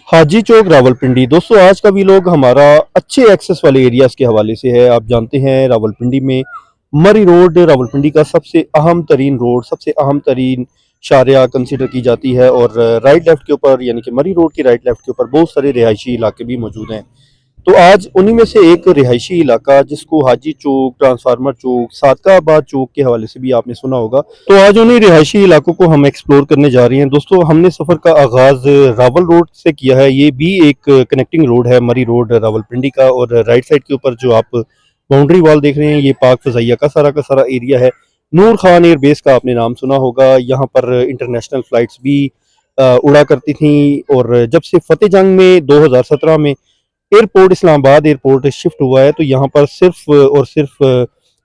हाजी चौक रावलपिंडी। दोस्तों आज का वीलॉग हमारा अच्छे एक्सेस वाले एरियाज़ के हवाले से है। आप जानते हैं रावलपिंडी में मरी रोड रावलपिंडी का सबसे अहम तरीन रोड, सबसे अहम तरीन शारिया कंसिडर की जाती है और राइट लेफ़्ट के ऊपर यानी कि मरी रोड की राइट लेफ़्ट के ऊपर बहुत सारे रिहायशी इलाके भी मौजूद हैं। तो आज उन्हीं में से एक रिहायशी इलाका जिसको हाजी चौक, ट्रांसफार्मर चौक, सादकाबाद चौक के हवाले से भी आपने सुना होगा। तो आज उन्हीं रिहायशी इलाकों को हम एक्सप्लोर करने जा रहे हैं। दोस्तों हमने सफ़र का आगाज़ रावल रोड से किया है। ये भी एक कनेक्टिंग रोड है मरी रोड रावलपिंडी का, और राइट साइड के ऊपर जो आप बाउंड्री वॉल देख रहे हैं ये पाक फजाइया का सारा एरिया है। नूर खान एयर बेस का आपने नाम सुना होगा। यहाँ पर इंटरनेशनल फ़्लाइट्स भी उड़ा करती थी, और जब से फतेह जंग में 2017 में एयरपोर्ट इस्लामाबाद एयरपोर्ट शिफ्ट हुआ है तो यहाँ पर सिर्फ और सिर्फ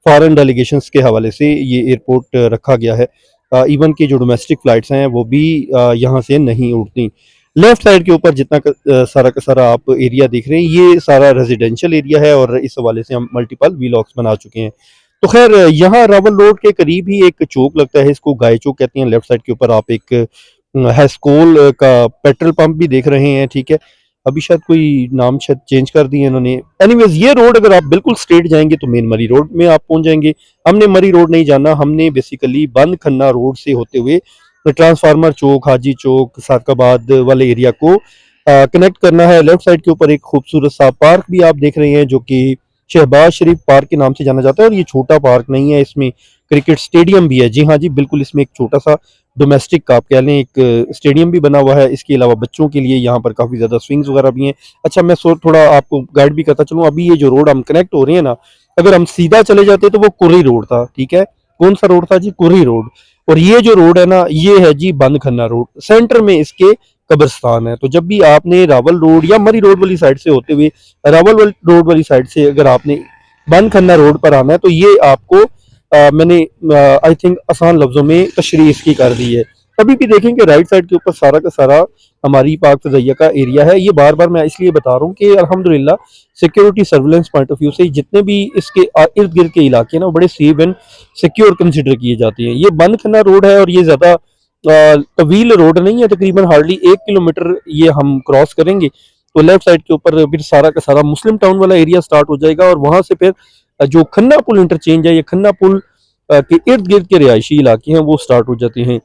फॉरेन डेलीगेशंस के हवाले से ये एयरपोर्ट रखा गया है। इवन की जो डोमेस्टिक फ़्लाइट्स हैं वो भी यहाँ से नहीं उड़ती। लेफ़्ट साइड के ऊपर जितना सारा का सारा आप एरिया देख रहे हैं ये सारा रेजिडेंशियल एरिया है, और इस हवाले से हम मल्टीपल वीलॉग्स बना चुके हैं। तो खैर यहाँ रावल रोड के करीब ही एक चौक लगता है, इसको गाय चौक कहते हैं। लेफ़्ट साइड के ऊपर आप एक हैस्कोल का पेट्रोल पंप भी देख रहे हैं, ठीक है। अभी शायद कोई नाम शायद चेंज कर दिए इन्होंने। एनीवेज ये रोड अगर आप बिल्कुल स्ट्रेट जाएंगे तो मेन मरी रोड में आप पहुंच जाएंगे। हमने मरी रोड नहीं जाना, हमने बेसिकली बंद खन्ना रोड से होते हुए ट्रांसफार्मर चौक, हाजी चौक, सादकाबाद वाले एरिया को कनेक्ट करना है। लेफ्ट साइड के ऊपर एक खूबसूरत सा पार्क भी आप देख रहे हैं जो कि शहबाज शरीफ पार्क के नाम से जाना जाता है, और ये छोटा पार्क नहीं है, इसमें क्रिकेट स्टेडियम भी है। जी हाँ जी, बिल्कुल इसमें एक छोटा सा डोमेस्टिक आप कह लें एक स्टेडियम भी बना हुआ है। इसके अलावा बच्चों के लिए यहाँ पर काफ़ी ज़्यादा स्विंग्स वगैरह भी हैं। अच्छा मैं थोड़ा आपको गाइड भी करता चलूँ। अभी ये जो रोड हम कनेक्ट हो रहे हैं ना, अगर हम सीधा चले जाते तो वो कुर्री रोड था, ठीक है। कौन सा रोड था जी? कुर्री रोड। और ये जो रोड है ना ये है जी बंद खन्ना रोड। सेंटर में इसके कब्रिस्तान है। तो जब भी आपने रावल रोड या मरी रोड वाली साइड से होते हुए रावल रोड वाली साइड से अगर आपने बंद खन्ना रोड पर आना है तो ये आपको मैंने आई थिंक आसान लफ्जों में तशरीह इसकी कर दी है। अभी भी देखेंगे राइट साइड के ऊपर सारा का सारा हमारी पाक फजैया का एरिया है। ये बार बार मैं इसलिए बता रहा हूँ कि अल्हम्दुलिल्लाह security surveillance point of view से जितने भी इसके इर्द गिर्द के इलाके हैं ना बड़े सेफ एंड सिक्योर कंसिडर किए जाते हैं। ये बंद खन्ना रोड है और ये ज़्यादा तवील रोड नहीं है, तकरीबन हार्डली 1 किलोमीटर ये हम क्रॉस करेंगे तो लेफ्ट साइड के ऊपर फिर सारा का सारा मुस्लिम टाउन वाला एरिया स्टार्ट हो जाएगा, और वहां से फिर जो खन्ना पुल इंटरचेंज है, ये खन्ना पुल के इर्द गिर्द के रिहायशी इलाके हैं वो स्टार्ट हो जाते हैं।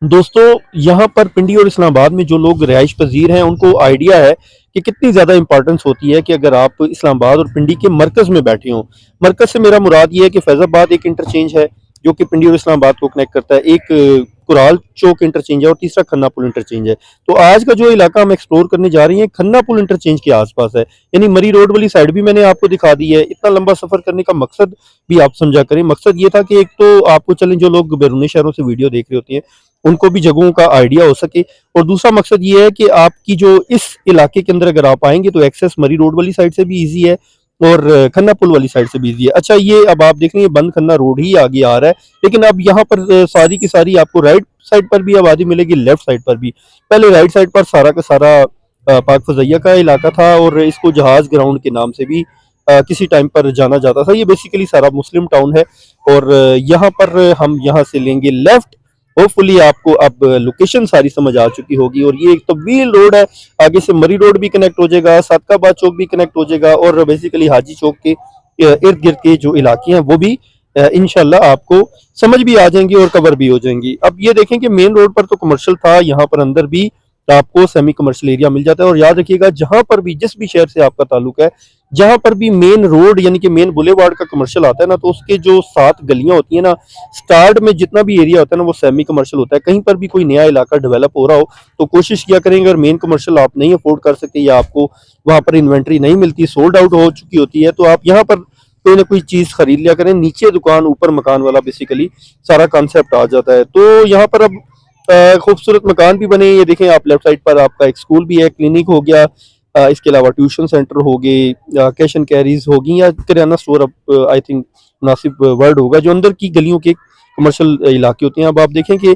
दोस्तों यहाँ पर पिंडी और इस्लामाबाद में जो लोग रिहाइश पजीर हैं उनको आइडिया है कि कितनी ज़्यादा इंपॉर्टेंस होती है कि अगर आप इस्लामाबाद और पिंडी के मरकज़ में बैठे हों। मरकज़ से मेरा मुराद ये है कि फैज़ाबाद एक इंटरचेंज है जो कि पिंडी और इस्लामाबाद को कनेक्ट करता है, एक कुराल चौक इंटरचेंज है, और तीसरा खन्ना पुल इंटरचेंज है। तो आज का जो इलाका हम एक्सप्लोर करने जा रहे हैं खन्ना पुल इंटरचेंज के आसपास है, यानी मरी रोड वाली साइड भी मैंने आपको दिखा दी है। इतना लंबा सफ़र करने का मकसद भी आप समझा करें। मकसद ये था कि एक तो आपको चलें जो लोग बैरूनी शहरों से वीडियो देख रहे होते हैं उनको भी जगहों का आइडिया हो सके, और दूसरा मकसद ये है कि आपकी जो इस इलाके के अंदर अगर आप आएंगे तो एक्सेस मरी रोड वाली साइड से भी ईजी है और खन्ना पुल वाली साइड से भी ईजी है। अच्छा ये अब आप देख रहे हैं बंद खन्ना रोड ही आगे आ रहा है, लेकिन अब यहाँ पर सारी की सारी आपको राइट साइड पर भी आबादी मिलेगी, लेफ्ट साइड पर भी। पहले राइट साइड पर सारा का सारा पाक फजैया का इलाका था, और इसको जहाज ग्राउंड के नाम से भी किसी टाइम पर जाना जाता था। ये बेसिकली सारा मुस्लिम टाउन है, और यहाँ पर हम यहाँ से लेंगे लेफ्ट। होपफुली आपको अब लोकेशन सारी समझ आ चुकी होगी, और ये एक तवील रोड है। आगे से मरी रोड भी कनेक्ट हो जाएगा, सादकाबाद चौक भी कनेक्ट हो जाएगा, और बेसिकली हाजी चौक के इर्द गिर्द के जो इलाके हैं वो भी इंशाल्लाह आपको समझ भी आ जाएंगी और कवर भी हो जाएंगी। अब ये देखें कि मेन रोड पर तो कमर्शियल था, यहाँ पर अंदर भी आपको सेमी कमर्शियल एरिया मिल जाता है। और याद रखिएगा जहां पर भी जिस भी शहर से आपका ताल्लुक है, जहां पर भी मेन रोड यानी कि मेन बुलेवार्ड का कमर्शियल आता है ना, तो उसके जो 7 गलियां होती है ना, स्टार्ट में जितना भी एरिया होता है ना वो सेमी कमर्शियल होता है। कहीं पर भी कोई नया इलाका डेवलप हो रहा हो तो कोशिश किया करेंगे, अगर मेन कमर्शियल आप नहीं अफोर्ड कर सकते या आपको वहां पर इन्वेंट्री नहीं मिलती, सोल्ड आउट हो चुकी होती है, तो आप यहाँ पर कोई ना कोई चीज खरीद लिया करें। नीचे दुकान ऊपर मकान वाला बेसिकली सारा कॉन्सेप्ट आ जाता है। तो यहाँ पर अब खूबसूरत मकान भी बने। ये देखें आप लेफ्ट साइड पर आपका एक स्कूल भी है, क्लिनिक हो गया, इसके अलावा ट्यूशन सेंटर हो गए, कैश एंड कैरीज होगी, या किराना स्टोर अब आई थिंक मुनासिब वर्ड होगा, जो अंदर की गलियों के कमर्शियल इलाके होते हैं। अब आप देखें कि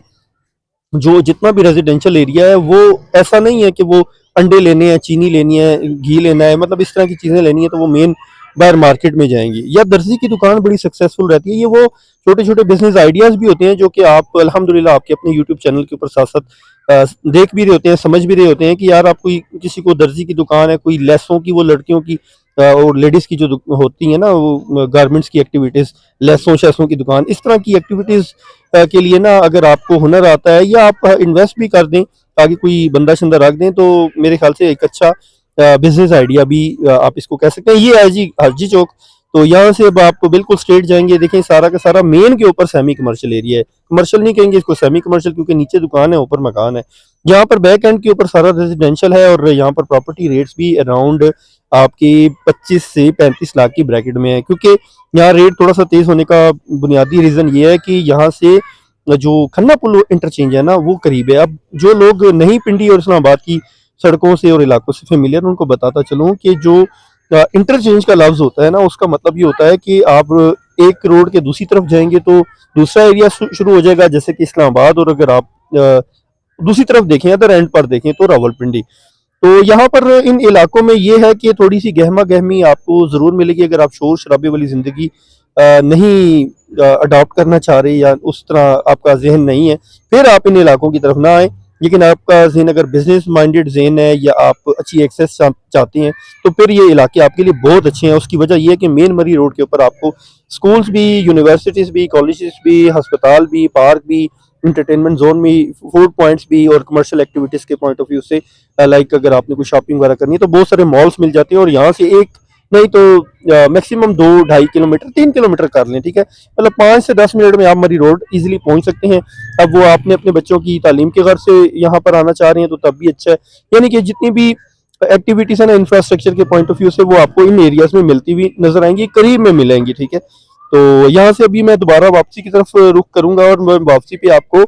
जो जितना भी रेजिडेंशियल एरिया है वो ऐसा नहीं है कि वो अंडे लेने हैं, चीनी लेनी है, घी लेना है, मतलब इस तरह की चीज़ें लेनी है तो वो मेन बाहर मार्केट में जाएंगी। या दर्जी की दुकान बड़ी सक्सेसफुल रहती है। ये वो छोटे छोटे बिजनेस आइडियाज भी होते हैं जो कि आप अल्हम्दुलिल्लाह आपके अपने यूट्यूब चैनल के ऊपर साथ साथ देख भी रहे होते हैं, समझ भी रहे होते हैं कि यार आप कोई किसी को दर्जी की दुकान है, कोई लेसों की, वो लड़कियों की और लेडीज की जो होती है ना वो गारमेंट्स की एक्टिविटीज, लेसों शेसों की दुकान, इस तरह की एक्टिविटीज के लिए ना अगर आपको हुनर आता है या आप इन्वेस्ट भी कर दें, आगे कोई बंदा शंदा रख दें, तो मेरे ख्याल से एक अच्छा बिजनेस आइडिया भी आप इसको कह सकते हैं। ये है जी हाजी चौक। तो यहाँ से अब आप बिल्कुल स्ट्रेट जाएंगे, देखें सारा का सारा मेन के ऊपर सेमी कमर्शियल एरिया है। कमर्शियल नहीं कहेंगे इसको, सेमी कमर्शियल, क्योंकि नीचे दुकान है ऊपर मकान है। यहाँ पर बैक एंड के ऊपर सारा रेजिडेंशियल है और यहाँ पर प्रॉपर्टी रेट्स भी अराउंड आपकी 25 से 35 लाख की ब्रैकेट में है। क्योंकि यहाँ रेट थोड़ा सा तेज होने का बुनियादी रीजन ये है कि यहाँ से जो खन्ना पुल इंटरचेंज है ना वो करीब है। अब जो लोग नहीं पिंडी और इस्लामाबाद की सड़कों से और इलाकों से फेमिलियर, उनको बताता चलूँ कि जो इंटरचेंज का लफ्ज होता है ना, उसका मतलब ये होता है कि आप एक रोड के दूसरी तरफ जाएंगे तो दूसरा एरिया शुरू हो जाएगा, जैसे कि इस्लामाबाद, और अगर आप दूसरी तरफ देखें, अदर एंड पर देखें तो रावलपिंडी। तो यहाँ पर इन इलाकों में ये है कि थोड़ी सी गहमा गहमी आपको ज़रूर मिलेगी अगर आप शोर शराबे वाली ज़िंदगी नहीं अडॉप्ट करना चाह रहे या उस तरह आपका जहन नहीं है, फिर आप इन इलाकों की तरफ ना आए। लेकिन आपका जहन अगर बिजनेस माइंडेड जहन है या आप अच्छी एक्सेस चाहते हैं तो फिर ये इलाके आपके लिए बहुत अच्छे हैं। उसकी वजह यह है कि मेन मरी रोड के ऊपर आपको स्कूल्स भी, यूनिवर्सिटीज़ भी, कॉलेजेस भी, अस्पताल भी, पार्क भी, इंटरटेनमेंट जोन भी, फूड पॉइंट्स भी, और कमर्शियल एक्टिविटीज़ के पॉइंट ऑफ व्यू से लाइक अगर आपने कोई शॉपिंग वगैरह करनी है तो बहुत सारे मॉल्स मिल जाते हैं। और यहाँ से एक नहीं तो मैक्सिमम 2-2.5 किलोमीटर, 3 किलोमीटर कर लें, ठीक है, मतलब 5 से 10 मिनट में आप मरी रोड इजीली पहुंच सकते हैं। अब वो आपने अपने बच्चों की तालीम के घर से यहाँ पर आना चाह रहे हैं तो तब भी अच्छा है। यानी कि जितनी भी एक्टिविटीज़ है ना इंफ्रास्ट्रक्चर के पॉइंट ऑफ व्यू से, वो आपको इन एरियाज में मिलती हुई नजर आएंगी, करीब में मिलेंगी, ठीक है। तो यहाँ से अभी मैं दोबारा वापसी की तरफ रुख करूंगा और मैं वापसी पे आपको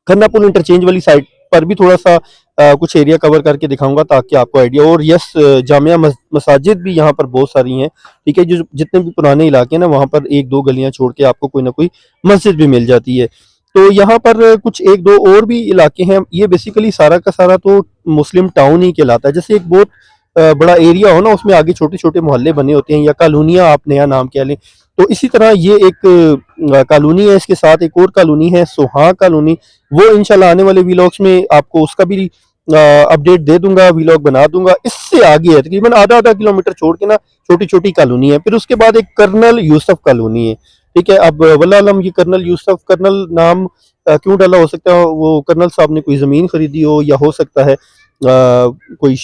खन्ना पुल इंटरचेंज वाली साइड पर भी थोड़ा सा कुछ एरिया कवर करके दिखाऊंगा ताकि आपको आइडिया। और यस, जामिया मसाजिद भी यहाँ पर बहुत सारी हैं, ठीक है। जो जितने भी पुराने इलाके हैं ना वहाँ पर एक दो गलियां छोड़ के आपको कोई ना कोई मस्जिद भी मिल जाती है। तो यहाँ पर कुछ एक दो और भी इलाके हैं। ये बेसिकली सारा का सारा तो मुस्लिम टाउन ही कहलाता है। जैसे एक बहुत बड़ा एरिया हो ना, उसमें आगे छोटे छोटे मोहल्ले बने होते हैं या कॉलोनियाँ, आप नया नाम कह लें। तो इसी तरह ये एक कॉलोनी है, इसके साथ एक और कॉलोनी है सोहा कॉलोनी। वो इंशाल्लाह आने वाले व्लॉग्स में आपको उसका भी अपडेट दे दूंगा, व्लॉग बना दूंगा। इससे आगे है तकरीबन आधा आधा किलोमीटर छोड़ के ना छोटी छोटी कॉलोनी है। फिर उसके बाद एक कर्नल यूसुफ कॉलोनी है, ठीक है। अब वल्लाह आलम ये कर्नल यूसुफ, कर्नल नाम क्यों डाला, हो सकता है वो कर्नल साहब ने कोई ज़मीन खरीदी हो, या हो सकता है कोई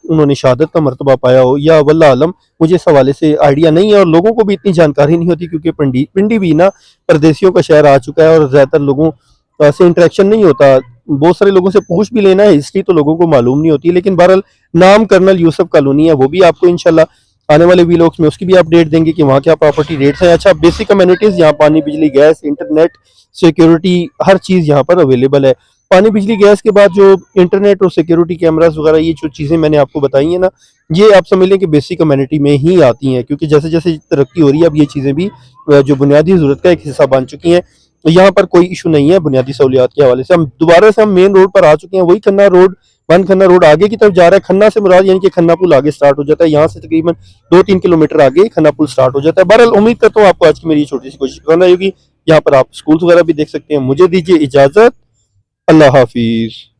उन्होंने शहादत का मर्तबा पाया हो, या वल्लाह आलम, मुझे इस हवाले से आइडिया नहीं है। और लोगों को भी इतनी जानकारी नहीं होती क्योंकि पिंडी भी ना परदेशियों का शहर आ चुका है और ज़्यादातर लोगों से इंटरेक्शन नहीं होता। बहुत सारे लोगों से पूछ भी लेना है हिस्ट्री तो लोगों को मालूम नहीं होती। लेकिन बहरहाल नाम कर्नल यूसुफ कॉलोनी है, वो भी आपको इंशाल्लाह आने वाले व्लॉग्स में उसकी भी अपडेट देंगे कि वहाँ क्या प्रॉपर्टी रेट्स हैं। अच्छा, बेसिक कम्युनिटीज़ यहाँ पानी, बिजली, गैस, इंटरनेट, सिक्योरिटी, हर चीज़ यहाँ पर अवेलेबल है। पानी, बिजली, गैस के बाद जो इंटरनेट और सिक्योरिटी कैमरास वगैरह, ये जो चीज़ें मैंने आपको बताई हैं ना, ये आप समझ लें कि बेसिक कम्युनिटी में ही आती हैं। क्योंकि जैसे जैसे तरक्की हो रही है अब ये चीज़ें भी जो बुनियादी ज़रूरत का एक हिस्सा बन चुकी हैं। तो यहाँ पर कोई इशू नहीं है बुनियादी सहूलियात के हवाले से। हम दोबारा से हम मेन रोड पर आ चुके हैं, वही Khanna road, one Khanna road आगे की तरफ जा रहा है। खन्ना से मुराद यानी कि खन्ना पुल आगे स्टार्ट हो जाता है। यहाँ से तकरीबन 2-3 किलोमीटर आगे खन्ना पुल स्टार्ट हो जाता है। बहरहाल उम्मीद करता हूँ आपको आज की मेरी छोटी सी कोशिश पसंद आई होगी। यहाँ पर आप स्कूल वगैरह भी देख सकते हैं। मुझे दीजिए इजाज़त, अल्लाह हाफिज़।